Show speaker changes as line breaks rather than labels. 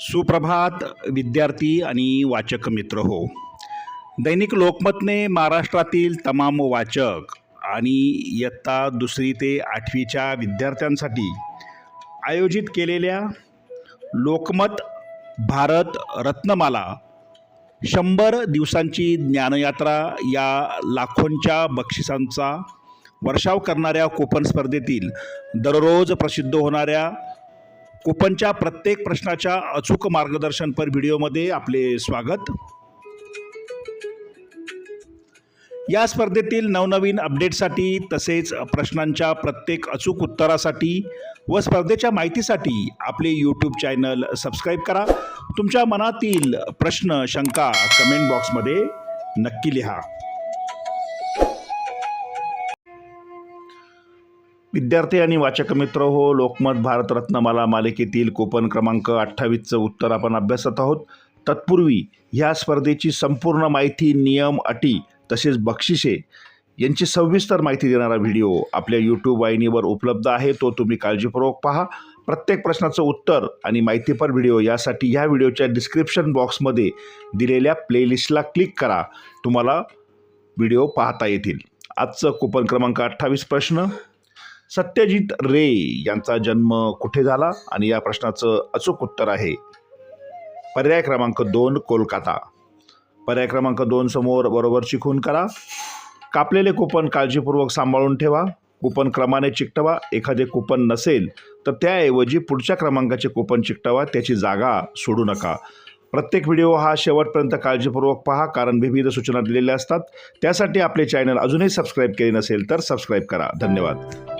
सुप्रभात विद्यार्थी आणि वाचक मित्र हो. दैनिक लोकमतने महाराष्ट्रातील तमाम वाचक आणि इयत्ता 2री ते 8वीच्या विद्यार्थ्यांसाठी आयोजित केलेल्या लोकमत भारत रत्नमाला 100 दिवसांची ज्ञानयात्रा या लाखोंच्या बक्षिसांचा वर्षाव करणाऱ्या कूपन स्पर्धेतील दररोज प्रसिद्ध होणाऱ्या कूपनच्या प्रत्येक प्रश्नाच्या अचूक मार्गदर्शनपर व्हिडिओमध्ये आपले स्वागत. या स्पर्धेतील नवनवीन अपडेटसाठी तसेच प्रश्नांच्या प्रत्येक अचूक उत्तरासाठी व स्पर्धेच्या माहितीसाठी आपले यूट्यूब चॅनल सबस्क्राईब करा. तुमच्या मनातील प्रश्न शंका कमेंट बॉक्समध्ये नक्की लिहा. विद्यार्थी आणि वाचक मित्र हो, लोकमत भारत रत्नमाला मालिकेतील कूपन क्रमांक 28चं उत्तर आपण अभ्यासत आहोत. तत्पूर्वी ह्या स्पर्धेची संपूर्ण माहिती, नियम, अटी तसेच बक्षिसे यांची सविस्तर माहिती देणारा व्हिडिओ आपल्या यूट्यूब वाहिनीवर उपलब्ध आहे. तो तुम्ही काळजीपूर्वक पहा. प्रत्येक प्रश्नाचं उत्तर आणि माहितीपर व्हिडिओ यासाठी ह्या व्हिडिओच्या डिस्क्रिप्शन बॉक्समध्ये दिलेल्या प्लेलिस्टला क्लिक करा. तुम्हाला व्हिडिओ पाहता येतील. आजचं कूपन क्रमांक 28 प्रश्न, सत्यजित रे यांचा जन्म कुठे झाला? आणि या प्रश्नाचं अचूक उत्तर आहे पर्याय क्रमांक 2 कोलकाता. पर्याय क्रमांक 2 समोर बरोबरची खूण करा. कापलेले कूपन काळजीपूर्वक सांभाळून ठेवा. कूपन क्रमाने चिकटवा. एखादे कूपन नसेल तर त्याऐवजी पुढच्या क्रमांकाचे कूपन चिकटवा. त्याची जागा सोडू नका. प्रत्येक व्हिडिओ हा शेवटपर्यंत काळजीपूर्वक पहा, कारण विविध सूचना दिलेल्या असतात. त्यासाठी आपले चॅनल अजूनही सबस्क्राईब केले नसेल तर सबस्क्राईब करा. धन्यवाद.